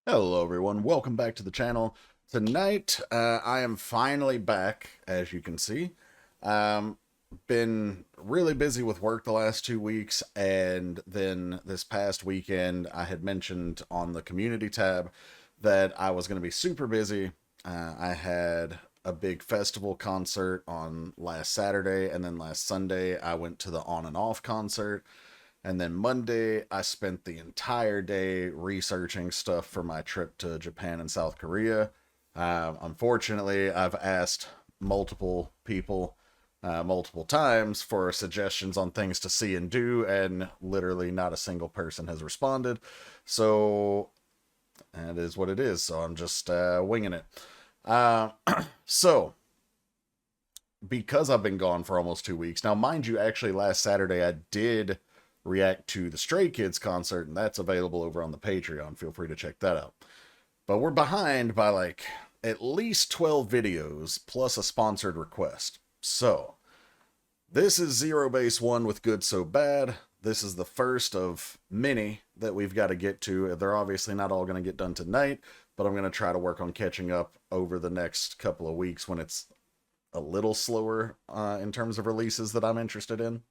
Hello everyone, welcome back to the channel. Tonight, I am finally back, as you can see. Been really busy with work the last 2 weeks, and then this past weekend I had mentioned on the community tab that I was going to be super busy. I had a big festival concert on last Saturday, and then last Sunday I went to the On and Off concert. And then Monday, I spent the entire day researching stuff for my trip to Japan and South Korea. Unfortunately, I've asked multiple people multiple times for suggestions on things to see and do, and literally not a single person has responded. So that is what it is. So I'm just winging it. So because I've been gone for almost 2 weeks now, mind you, actually last Saturday I did react to the Stray Kids concert, and that's available over on the Patreon. Feel free to check that out. But we're behind by like at least 12 videos plus a sponsored request. So this is ZEROBASEONE with Good So Bad. This is the first of many that we've got to get to. They're obviously not all going to get done tonight, but I'm going to try to work on catching up over the next couple of weeks when it's a little slower in terms of releases that I'm interested in.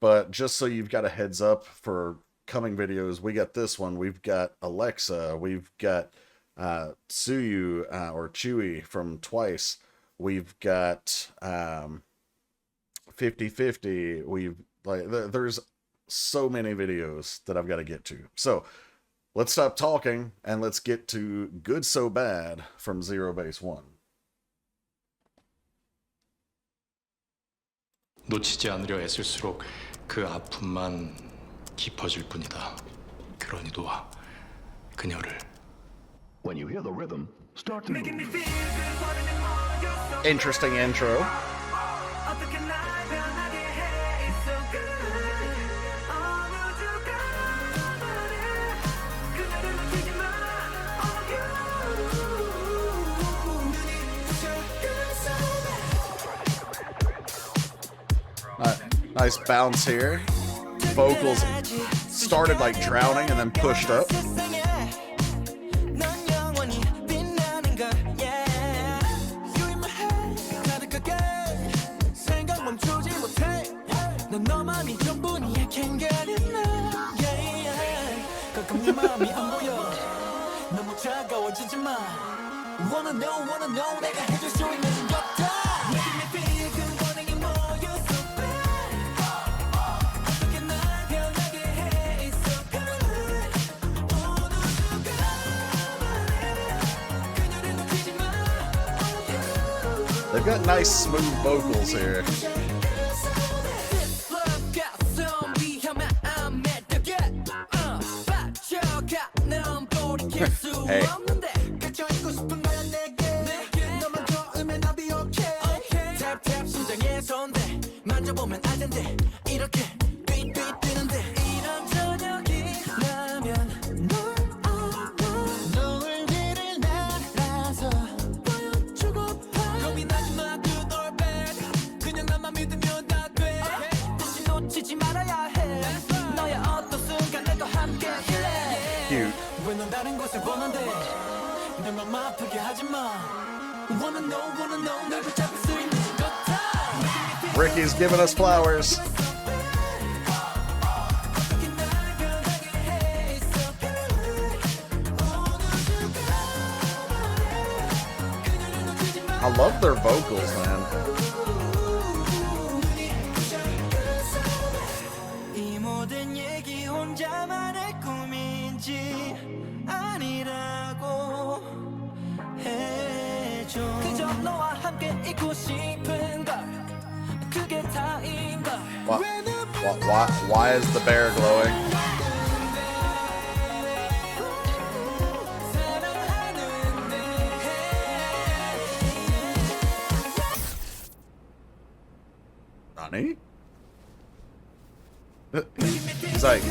But just so you've got a heads up for coming videos, we got this one. We've got Alexa. We've got Tsuyu or Chewy from Twice. We've got 50/50. There's so many videos that I've got to get to. So let's stop talking and let's get to Good So Bad from ZEROBASEONE. 놓치지 않으려 애쓸수록 그 아픔만 깊어질 뿐이다. 그러니 놓아 그녀를. When you hear the rhythm, start to move. Interesting intro. Nice bounce here. Vocals started like drowning and then pushed up. They've got nice smooth vocals here. Hey. Cute. Ricky's giving us flowers. I love their vocals, man. Why is the bear glowing? Nani? He's like...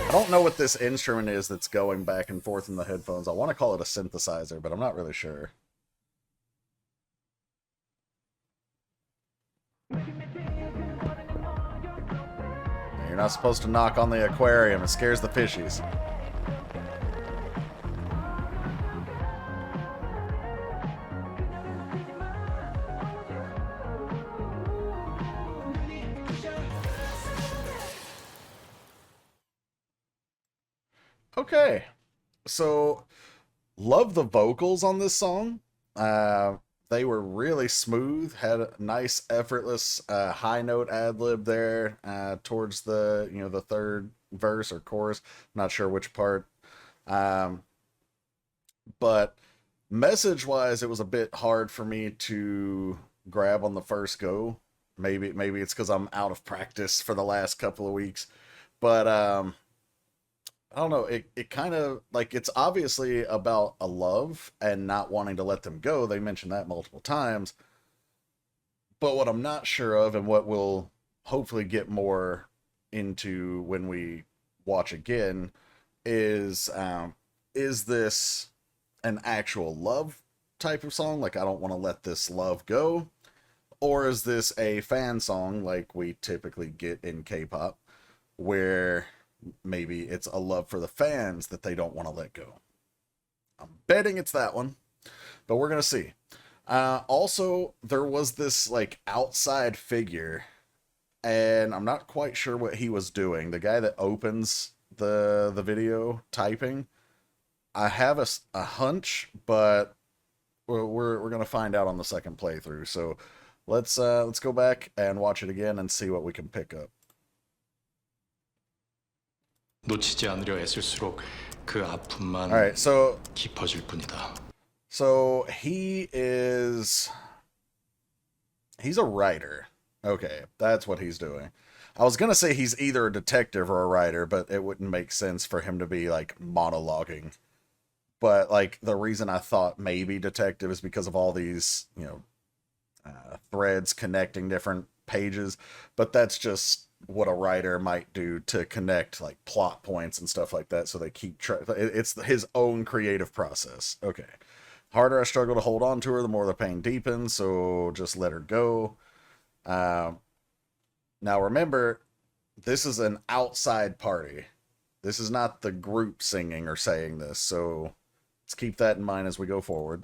I don't know what this instrument is that's going back and forth in the headphones. I want to call it a synthesizer, but I'm not really sure. You're not supposed to knock on the aquarium. It scares the fishies. Okay, so love the vocals on this song. They were really smooth, had a nice effortless high note ad lib there towards the the third verse or chorus. Not sure which part. But message wise, it was a bit hard for me to grab on the first go. Maybe it's because I'm out of practice for the last couple of weeks. But I don't know, it kind of, like, it's obviously about a love and not wanting to let them go. They mentioned that multiple times. But what I'm not sure of, and what we'll hopefully get more into when we watch again, is this an actual love type of song? Like, I don't want to let this love go? Or is this a fan song like we typically get in K-pop, where maybe it's a love for the fans that they don't want to let go? I'm betting it's that one, but we're going to see. Also, there was this, like, outside figure, and I'm not quite sure what he was doing. The guy that opens the video typing. I have a hunch, but we're going to find out on the second playthrough. So let's go back and watch it again and see what we can pick up. 놓치지 않으려 애쓸수록 그 아픔만 All right, so 깊어질 뿐이다. So he's a writer. Okay, that's what he's doing. I was gonna say he's either a detective or a writer, but it wouldn't make sense for him to be, like, monologuing. But, like, the reason I thought maybe detective is because of all these, threads connecting different pages. But that's just what a writer might do to connect, like, plot points and stuff like that, so they keep track. It's his own creative process. Okay. Harder I struggle to hold on to her, the more the pain deepens, so just let her go. Now remember, this is an outside party. This is not the group singing or saying this, so let's keep that in mind as we go forward.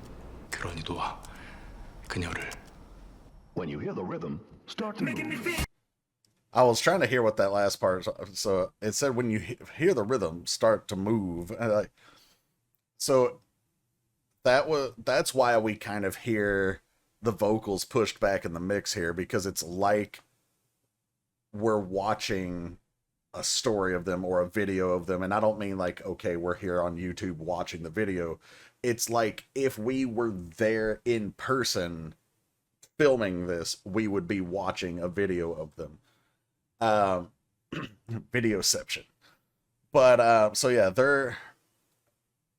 그러니 놓아 그녀를. When you hear the rhythm, start to move. I was trying to hear what that last part, so it said when you hear the rhythm start to move. So that's why we kind of hear the vocals pushed back in the mix here, because it's like we're watching a story of them or a video of them. And I don't mean like, okay, we're here on YouTube watching the video. It's like if we were there in person filming this, we would be watching a video of them. Videoception. But so yeah,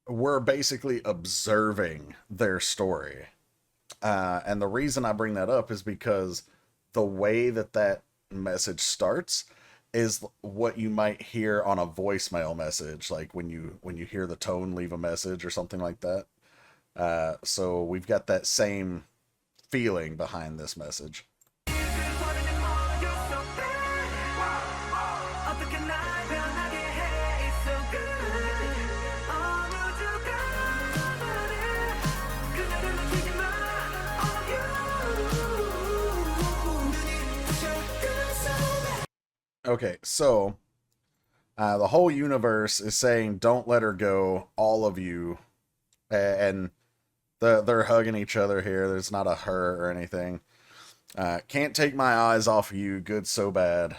we're basically observing their story. And the reason I bring that up is because the way that message starts is what you might hear on a voicemail message, like when you hear the tone leave a message or something like that. So we've got that same feeling behind this message. Okay, so the whole universe is saying, don't let her go, all of you. And they're hugging each other here. There's not a her or anything. Can't take my eyes off of you, good so bad.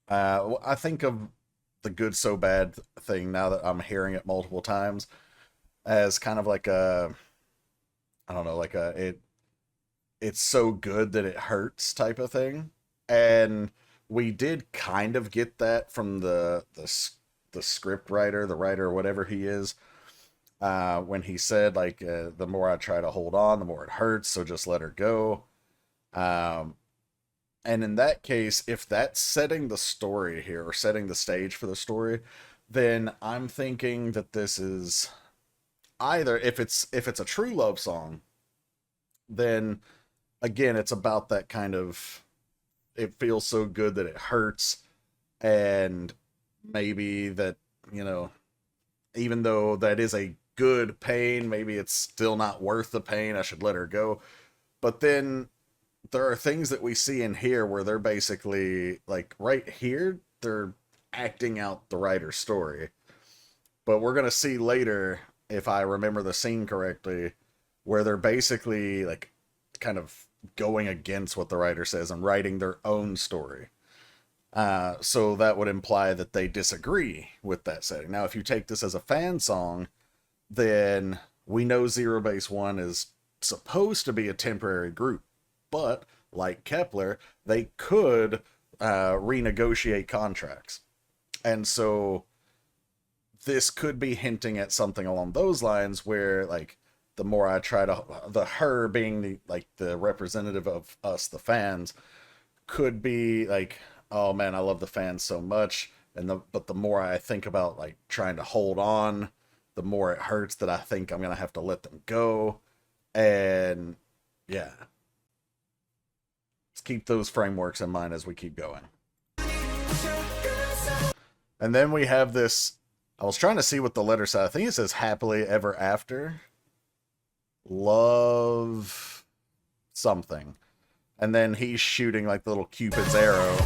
I think of the good so bad thing, now that I'm hearing it multiple times, as kind of like a, I don't know, like it's so good that it hurts type of thing. And we did kind of get that from the script writer, the writer, whatever he is, when he said, like, the more I try to hold on, the more it hurts, so just let her go. And in that case, if that's setting the story here, or setting the stage for the story, then I'm thinking that this is either, if it's a true love song, then again, it's about that kind of, it feels so good that it hurts, and maybe that, you know, even though that is a good pain, maybe it's still not worth the pain, I should let her go. But then there are things that we see in here where they're basically, like right here, they're acting out the writer's story. But we're going to see later, if I remember the scene correctly, where they're basically like kind of going against what the writer says and writing their own story. So that would imply that they disagree with that setting. Now, if you take this as a fan song, then we know ZEROBASEONE is supposed to be a temporary group. But, like Kepler, they could renegotiate contracts. And so this could be hinting at something along those lines where, like, the more I try to, the her being the, like, the representative of us, the fans, could be like, oh man, I love the fans so much. But the more I think about, like, trying to hold on, the more it hurts that I think I'm going to have to let them go. And yeah. Let's keep those frameworks in mind as we keep going. And then we have this, I was trying to see what the letter said. I think it says happily ever after. Love something. And then he's shooting like the little Cupid's arrow.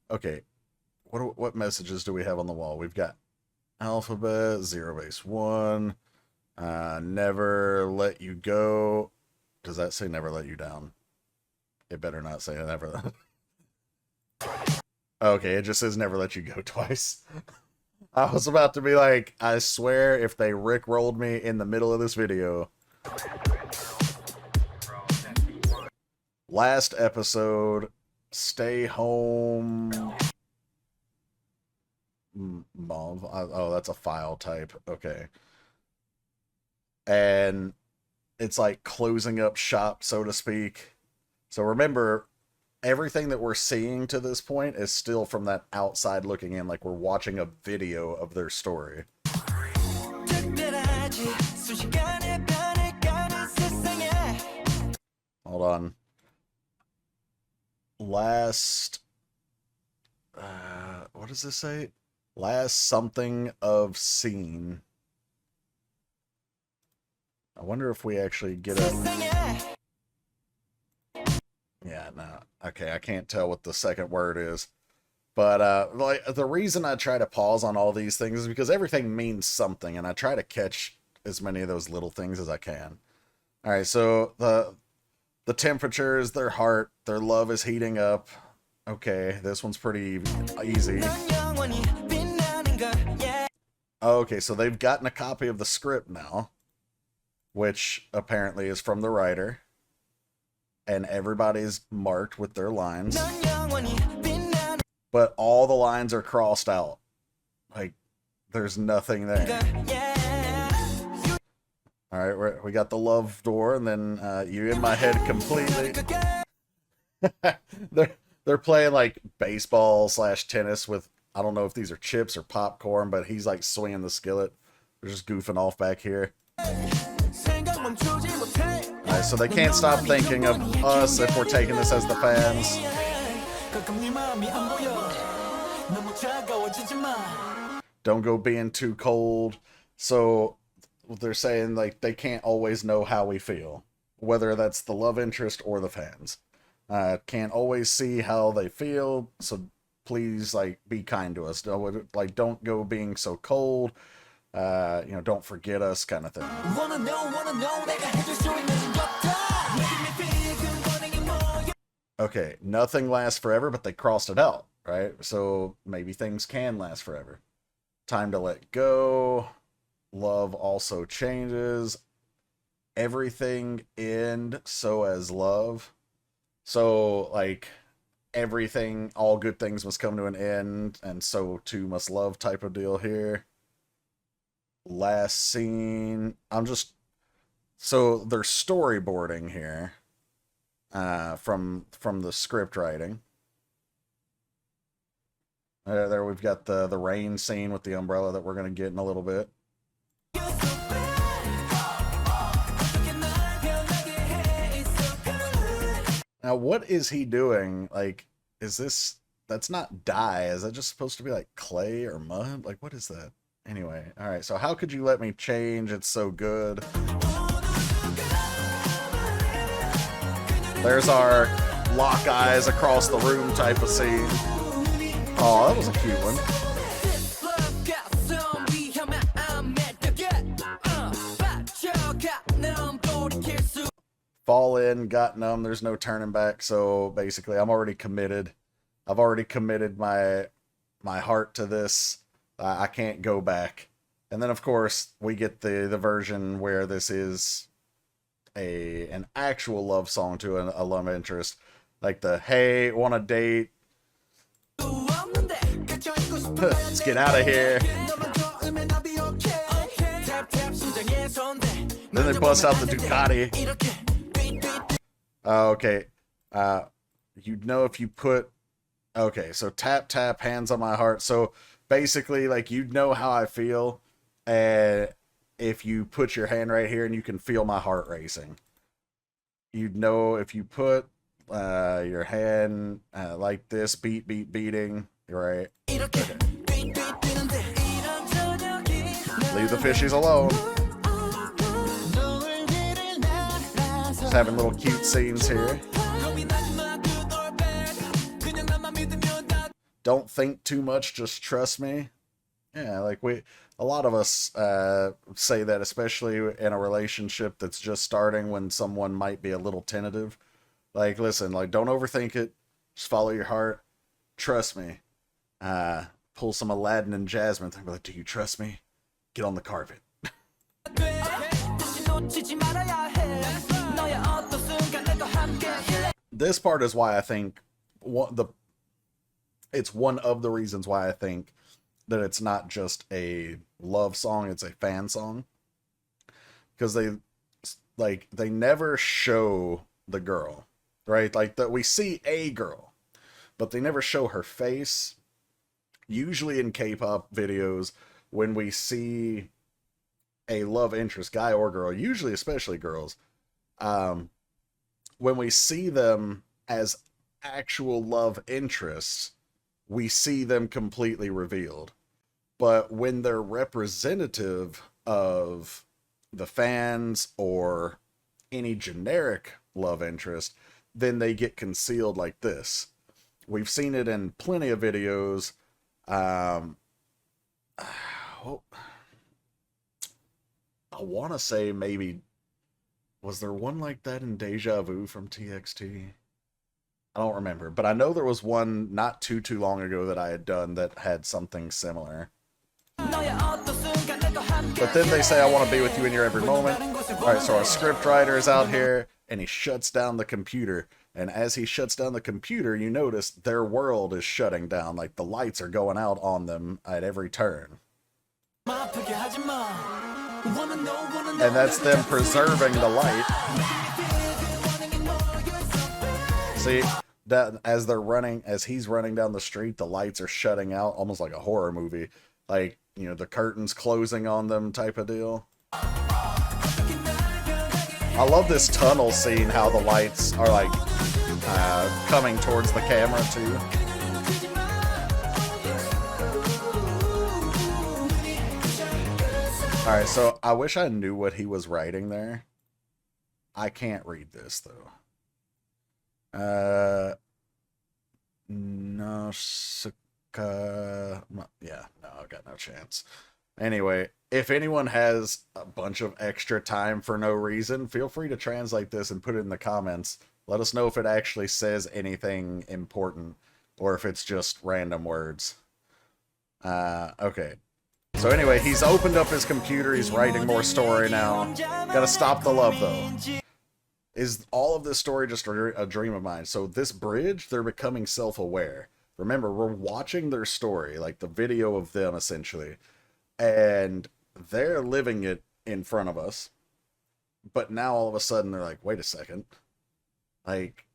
Okay. What messages do we have on the wall? We've got alphabet, ZEROBASEONE, never let you go. Does that say never let you down? It better not say never. Okay, it just says never let you go twice. I was about to be like, I swear if they rickrolled me in the middle of this video. Last episode, stay home. Mauve. Oh, that's a file type. Okay. And it's like closing up shop, so to speak. So remember, everything that we're seeing to this point is still from that outside looking in, like we're watching a video of their story. Hold on. Last... what does this say? Last something of scene. I wonder if we actually get a... Yeah, no. Okay, I can't tell what the second word is. But like the reason I try to pause on all these things is because everything means something, and I try to catch as many of those little things as I can. All right, so the temperatures, their heart, their love is heating up. Okay, this one's pretty easy. Okay, so they've gotten a copy of the script now, which apparently is from the writer. And everybody's marked with their lines. But all the lines are crossed out. Like, there's nothing there. Alright, we got the love door, and then you in my head completely. They're playing, like, baseball / tennis with, I don't know if these are chips or popcorn, but he's, like, swinging the skillet. They're just goofing off back here. Alright, so they can't stop thinking of us if we're taking this as the fans. Don't go being too cold. So they're saying like they can't always know how we feel, whether that's the love interest or the fans. Can't always see how they feel, so please like be kind to us. Don't go being so cold. Don't forget us, kind of thing. Okay, nothing lasts forever, but they crossed it out, right? So maybe things can last forever. Time to let go. Love also changes. Everything end, so as love. So, like, everything, all good things must come to an end, and so too must love type of deal here. Last scene. So they're storyboarding here. from the script writing. There we've got the rain scene with the umbrella that we're going to get in a little bit. Now, what is he doing? Like, is this... That's not dye. Is that just supposed to be like clay or mud? Like, what is that? Anyway, all right. So how could you let me change? It's so good. There's our lock eyes across the room type of scene. Oh, that was a cute one. Fall in, got numb. There's no turning back. So basically, I'm already committed. I've already committed my heart to this. I can't go back. And then, of course, we get the version where this is an actual love song to a love interest. Like the, hey, want a date? Let's get out of here. Then they bust out the Ducati. Okay. You'd know if you put... Okay, so tap, tap, hands on my heart. So basically, like, you'd know how I feel if you put your hand right here and you can feel my heart racing. You'd know if you put your hand like this, beating, right? Okay. Leave the fishies alone. Just having little cute scenes here. Don't think too much, just trust me. Yeah, like a lot of us say that, especially in a relationship that's just starting, when someone might be a little tentative. Like, listen, like, don't overthink it. Just follow your heart. Trust me. Pull some Aladdin and Jasmine. Think like, do you trust me? Get on the carpet. This part is why I think it's one of the reasons why I think that it's not just a love song, it's a fan song. Because they never show the girl, right? Like, that we see a girl, but they never show her face. Usually in K-pop videos, when we see a love interest, guy or girl, usually especially girls, when we see them as actual love interests, we see them completely revealed. But when they're representative of the fans or any generic love interest, then they get concealed like this. We've seen it in plenty of videos. I want to say maybe, was there one like that in Deja Vu from TXT? I don't remember, but I know there was one not too long ago that I had done that had something similar. But then they say, I want to be with you in your every moment. Alright, so our script writer is out here, and he shuts down the computer. And as he shuts down the computer, you notice their world is shutting down. Like, the lights are going out on them at every turn. And that's them preserving the light. See, that as he's running down the street, the lights are shutting out, almost like a horror movie. Like, you know, the curtains closing on them type of deal. I love this tunnel scene, how the lights are like coming towards the camera too. Alright, so I wish I knew what he was writing there. I can't read this though. No, yeah, no, I've got no chance. Anyway, if anyone has a bunch of extra time for no reason, feel free to translate this and put it in the comments. Let us know if it actually says anything important or if it's just random words. Okay. So anyway, he's opened up his computer. He's writing more story now. Gotta stop the love, though. Is all of this story just a dream of mine? So this bridge, they're becoming self-aware. Remember, we're watching their story, like the video of them, essentially. And they're living it in front of us. But now, all of a sudden, they're like, wait a second. Like,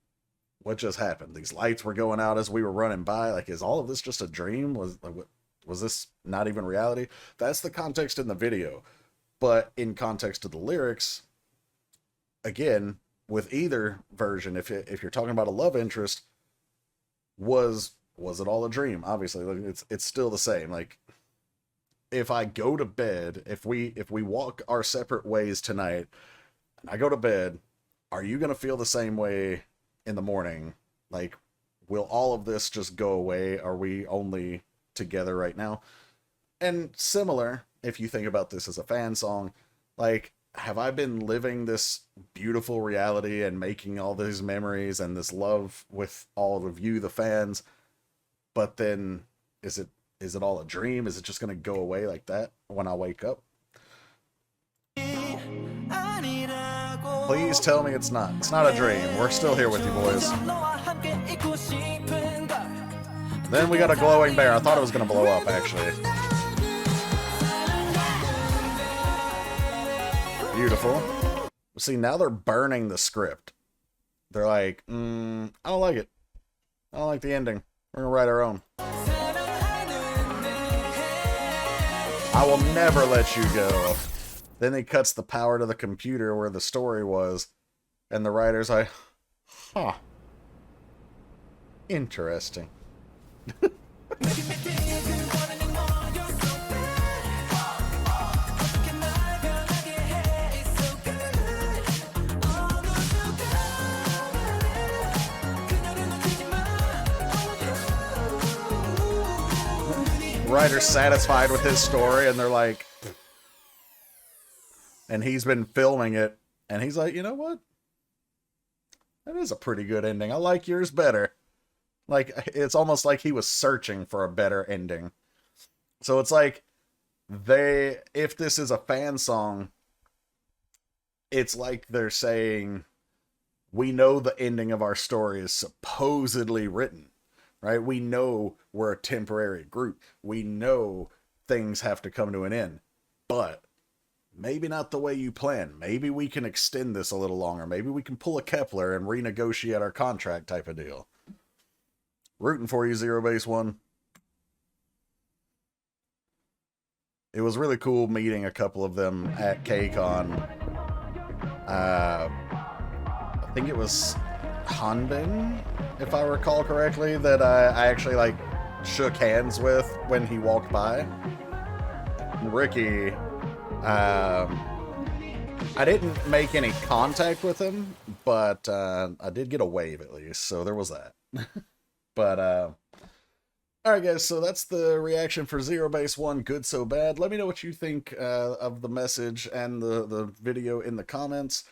what just happened? These lights were going out as we were running by. Like, is all of this just a dream? Was this not even reality? That's the context in the video. But in context of the lyrics, again, with either version, if you're talking about a love interest, was it all a dream? Obviously, like, it's still the same. Like, if I go to bed, if we walk our separate ways tonight, and I go to bed, are you gonna feel the same way in the morning? Like, will all of this just go away? Are we only together right now? And similar, if you think about this as a fan song, like, have I been living this beautiful reality and making all these memories and this love with all of you, the fans, but then is it all a dream? Is it just going to go away like that when I wake up? Please tell me it's not. It's not a dream. We're still here with you, boys. Then we got a glowing bear. I thought it was going to blow up, actually. Beautiful. See, now they're burning the script. They're like, I don't like it. I don't like the ending. We're going to write our own. I will never let you go. Then he cuts the power to the computer where the story was. And the writer's like, huh. Interesting. Writer's satisfied with his story, and they're like, and he's been filming it, and he's like, you know what? That is a pretty good ending. I like yours better. Like, it's almost like he was searching for a better ending. So it's like, if this is a fan song, it's like they're saying, we know the ending of our story is supposedly written. Right? We know we're a temporary group. We know things have to come to an end. But maybe not the way you plan. Maybe we can extend this a little longer. Maybe we can pull a Kepler and renegotiate our contract type of deal. Rooting for you, ZEROBASEONE. It was really cool meeting a couple of them at KCON. I think it was Hanbin, if I recall correctly, that I actually, like, shook hands with when he walked by. Ricky, I didn't make any contact with him, but I did get a wave at least, so there was that. But, alright guys, so that's the reaction for ZEROBASEONE, Good So Bad. Let me know what you think of the message and the video in the comments.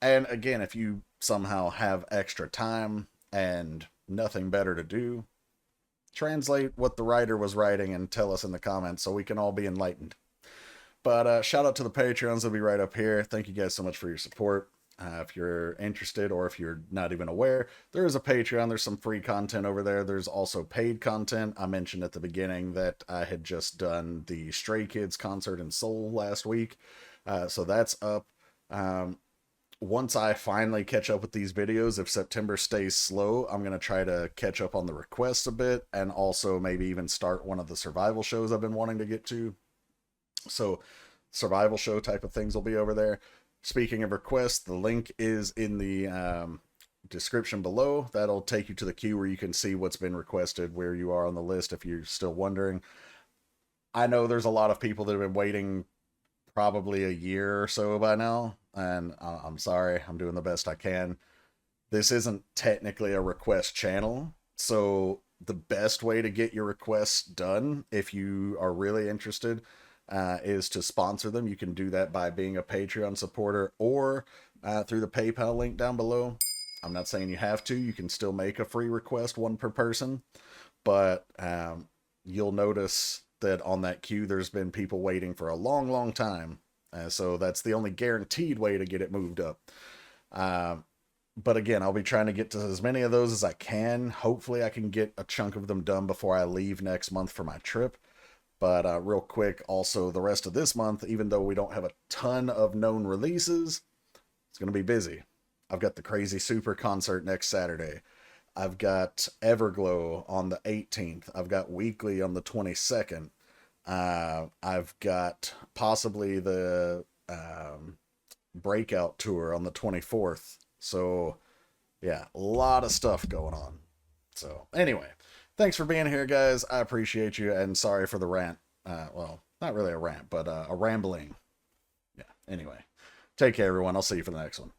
And again, if you somehow have extra time and nothing better to do, translate what the writer was writing and tell us in the comments so we can all be enlightened. But shout out to the Patreons. They'll be right up here. Thank you guys so much for your support. If you're interested, or if you're not even aware, there is a Patreon. There's some free content over there. There's also paid content. I mentioned at the beginning that I had just done the Stray Kids concert in Seoul last week. So that's up. Once I finally catch up with these videos, if September stays slow, I'm going to try to catch up on the requests a bit, and also maybe even start one of the survival shows I've been wanting to get to. So survival show type of things will be over there. Speaking of requests, the link is in the description below. That'll take you to the queue where you can see what's been requested, where you are on the list if you're still wondering. I know there's a lot of people that have been waiting probably a year or so by now, and I'm sorry, I'm doing the best I can. This isn't technically a request channel, so the best way to get your requests done, if you are really interested, is to sponsor them. You can do that by being a Patreon supporter or through the PayPal link down below. I'm not saying you have to. You can still make a free request, one per person, but you'll notice that on that queue there's been people waiting for a long time, so that's the only guaranteed way to get it moved up. But again, I'll be trying to get to as many of those as I can. Hopefully I can get a chunk of them done before I leave next month for my trip. But real quick, also the rest of this month, even though we don't have a ton of known releases, it's going to be busy. I've got the Crazy Super concert next Saturday. I've got Everglow on the 18th. I've got Weekly on the 22nd. I've got possibly the Breakout tour on the 24th. So, yeah, a lot of stuff going on. So, anyway, thanks for being here, guys. I appreciate you, and sorry for the rant. Well, not really a rant, but a rambling. Yeah, anyway. Take care, everyone. I'll see you for the next one.